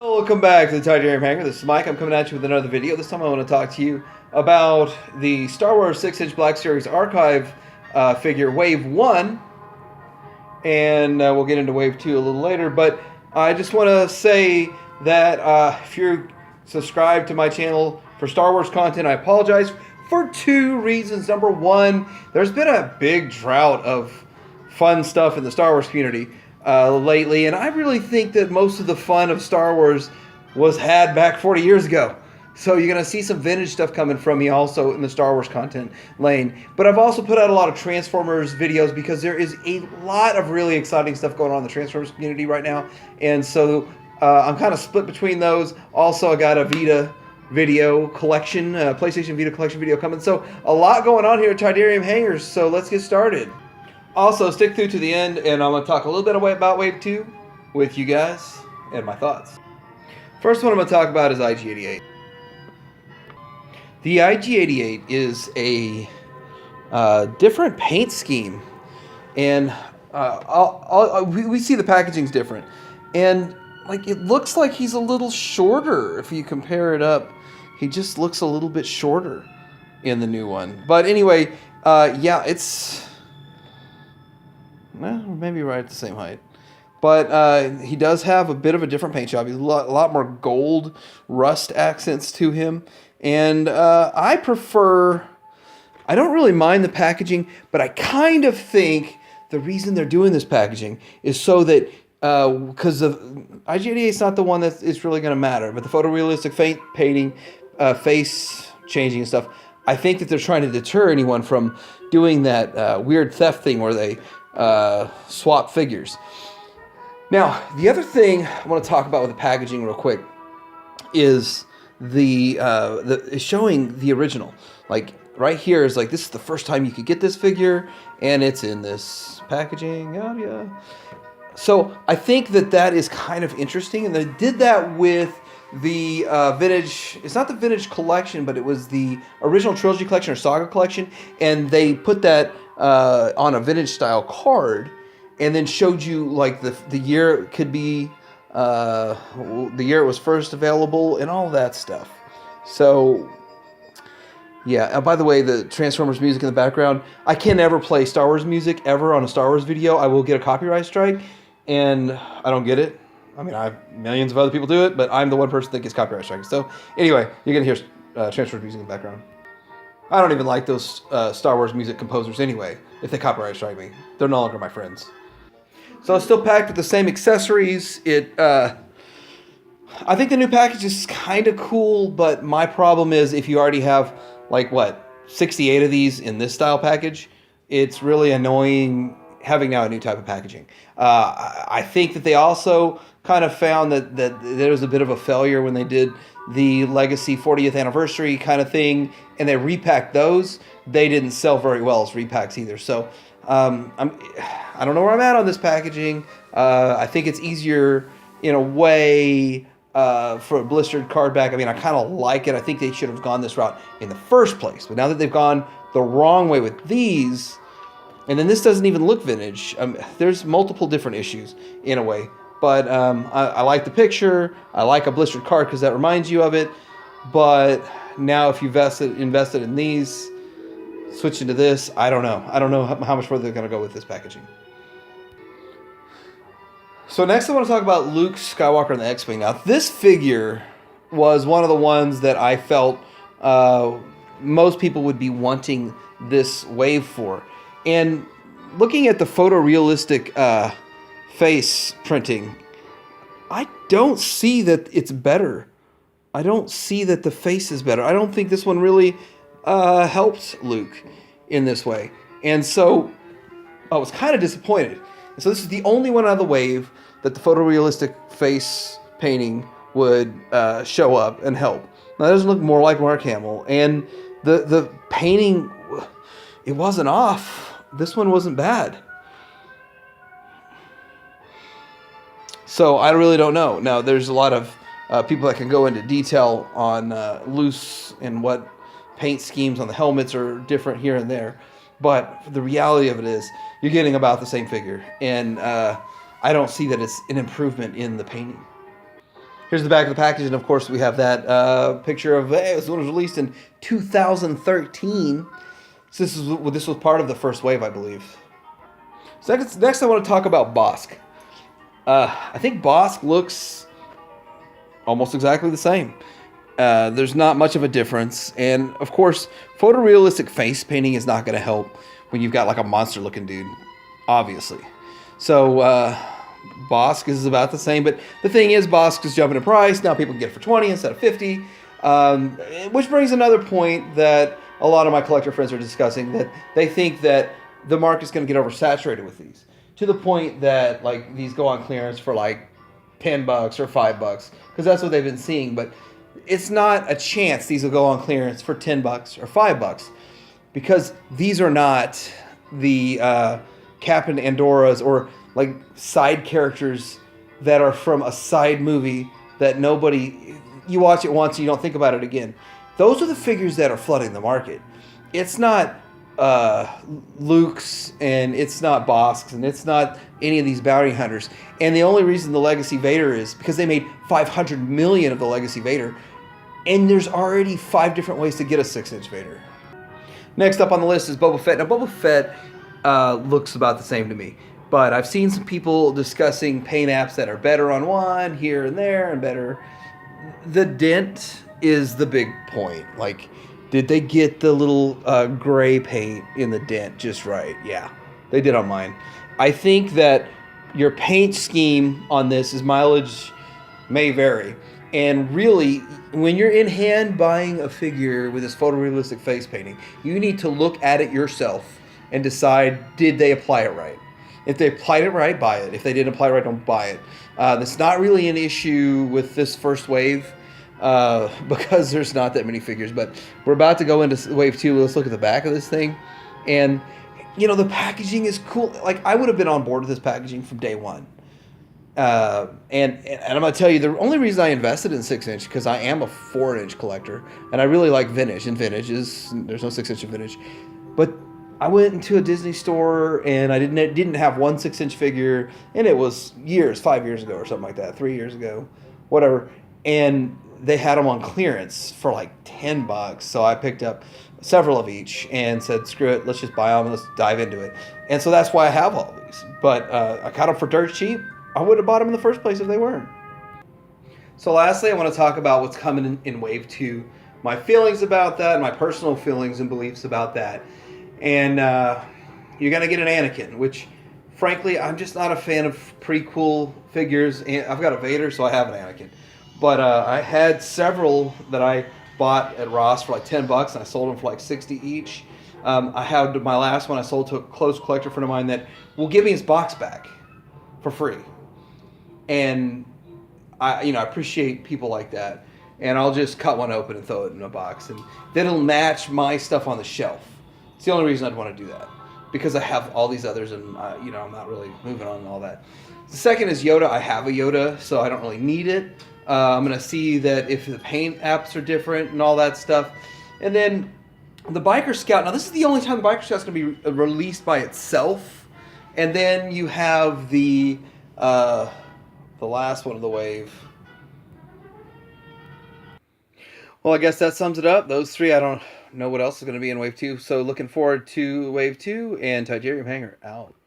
Welcome back to the Titanium Hanger. This is Mike. I'm coming at you with another video. This time I want to talk to you about the Star Wars 6-inch Black Series Archive figure Wave 1. And we'll get into Wave 2 a little later. But I just want to say that if you're subscribed to my channel for Star Wars content, I apologize for two reasons. Number one, there's been a big drought of fun stuff in the Star Wars community lately, and I really think that most of the fun of Star Wars was had back 40 years ago. So you're going to see some vintage stuff coming from me also in the Star Wars content lane. But I've also put out a lot of Transformers videos because there is a lot of really exciting stuff going on in the Transformers community right now. And so I'm kind of split between those. Also, I got a Vita video collection, PlayStation Vita collection video coming. So a lot going on here at Titanium Hangers. So let's get started. Also, stick through to the end, and I'm going to talk a little bit about Wave 2 with you guys and my thoughts. First one I'm going to talk about is IG-88. The IG-88 is a different paint scheme, and we see the packaging's different. And like it looks like he's a little shorter if you compare it up. He just looks a little bit shorter in the new one. But anyway, yeah, it's... well, maybe right at the same height. But he does have a bit of a different paint job. He's a lot more gold rust accents to him. And I don't really mind the packaging, but I kind of think the reason they're doing this packaging is so that, because the IG-88 is not the one that is really going to matter, but the photorealistic painting, face changing and stuff, I think that they're trying to deter anyone from doing that weird theft thing where they swap figures. Now, the other thing I want to talk about with the packaging real quick is the showing the original. Like right here is like, this is the first time you could get this figure, and it's in this packaging. Oh yeah. So I think that is kind of interesting, and they did that with the vintage. It's not the vintage collection, but it was the original trilogy collection or saga collection, and they put that on a vintage style card, and then showed you like the year it could be, the year it was first available, and all that stuff. So yeah. By the way, the Transformers music in the background, I can never play Star Wars music ever on a Star Wars video. I will get a copyright strike, and I don't get it. I mean, millions of other people do it, but I'm the one person that gets copyright strikes. So anyway, you're gonna hear Transformers music in the background. I don't even like those Star Wars music composers anyway. If they copyright strike me, they're no longer my friends. So it's still packed with the same accessories. I think the new package is kind of cool, but my problem is if you already have like 68 of these in this style package, it's really annoying having now a new type of packaging. I think that they also kind of found that there was a bit of a failure when they did the Legacy 40th anniversary kind of thing, and they repacked those. They didn't sell very well as repacks either. So I don't know where I'm at on this packaging. I think it's easier in a way for a blistered card back. I mean, I kind of like it. I think they should have gone this route in the first place. But now that they've gone the wrong way with these, and then this doesn't even look vintage. There's multiple different issues in a way. But I like the picture. I like a blistered card because that reminds you of it. But now if you invested in these, switching to this, I don't know. I don't know how much further they're going to go with this packaging. So next I want to talk about Luke Skywalker and the X-Wing. Now this figure was one of the ones that I felt most people would be wanting this wave for. And looking at the photorealistic face printing, I don't see that it's better. I don't see that the face is better. I don't think this one really helps Luke in this way. And so I was kind of disappointed. And so this is the only one out of the wave that the photorealistic face painting would show up and help. Now, that doesn't look more like Mark Hamill. And the painting, it wasn't off. This one wasn't bad. So I really don't know. Now, there's a lot of people that can go into detail on loose and what paint schemes on the helmets are different here and there. But the reality of it is you're getting about the same figure. And I don't see that it's an improvement in the painting. Here's the back of the package, and of course we have that picture of, hey, this one was released in 2013. So this was part of the first wave, I believe. So next I want to talk about Bossk. I think Bossk looks almost exactly the same. There's not much of a difference. And of course, photorealistic face painting is not going to help when you've got like a monster looking dude, obviously. So Bossk is about the same. But the thing is, Bossk is jumping in price. Now people can get it for 20 instead of 50. Which brings another point that a lot of my collector friends are discussing, that they think that the market's going to get oversaturated with these, to the point that like these go on clearance for like $10 or $5, because that's what they've been seeing. But it's not a chance these will go on clearance for $10 or $5, because these are not the Captain Andoras or like side characters that are from a side movie that nobody, you watch it once and you don't think about it again. Those are the figures that are flooding the market. It's not Luke's, and it's not Bosk's, and it's not any of these bounty hunters. And the only reason the Legacy Vader is because they made 500 million of the Legacy Vader, and there's already 5 different ways to get a 6-inch Vader. Next up on the list is Boba Fett. Now Boba Fett looks about the same to me, but I've seen some people discussing paint apps that are better on one here and there and better. The dent is the big point. Like, did they get the little gray paint in the dent just right? Yeah, they did on mine. I think that your paint scheme on this is mileage may vary. And really, when you're in hand buying a figure with this photorealistic face painting, you need to look at it yourself and decide, did they apply it right? If they applied it right, buy it. If they didn't apply it right, don't buy it. That's not really an issue with this first wave, because there's not that many figures. But we're about to go into wave 2. Let's look at the back of this thing. And, you know, the packaging is cool. Like, I would have been on board with this packaging from day one. And I'm going to tell you, the only reason I invested in 6-inch, because I am a 4-inch collector, and I really like vintage. And vintage is, there's no 6-inch in vintage. But I went into a Disney store, and I didn't have one 6-inch figure, and it was 5 years ago or something like that, 3 years ago, whatever. And they had them on clearance for like $10. So I picked up several of each and said, screw it, let's just buy them, let's dive into it. And so that's why I have all of these. But I got them for dirt cheap. I would have bought them in the first place if they weren't. So lastly, I want to talk about what's coming in Wave 2, my feelings about that, and my personal feelings and beliefs about that. And you're going to get an Anakin, which, frankly, I'm just not a fan of prequel figures. I've got a Vader, so I have an Anakin. But I had several that I bought at Ross for like $10, and I sold them for like 60 each. I had my last one I sold to a close collector friend of mine that will give me his box back for free. And I appreciate people like that. And I'll just cut one open and throw it in a box, and then it'll match my stuff on the shelf. It's the only reason I'd want to do that, because I have all these others, and I'm not really moving on and all that. The second is Yoda. I have a Yoda, so I don't really need it. I'm going to see that if the paint apps are different and all that stuff. And then the Biker Scout. Now, this is the only time the Biker Scout's going to be released by itself. And then you have the last one of the wave. Well, I guess that sums it up. Those 3, I don't know what else is going to be in Wave 2. So looking forward to Wave 2, and Titanium Hanger out.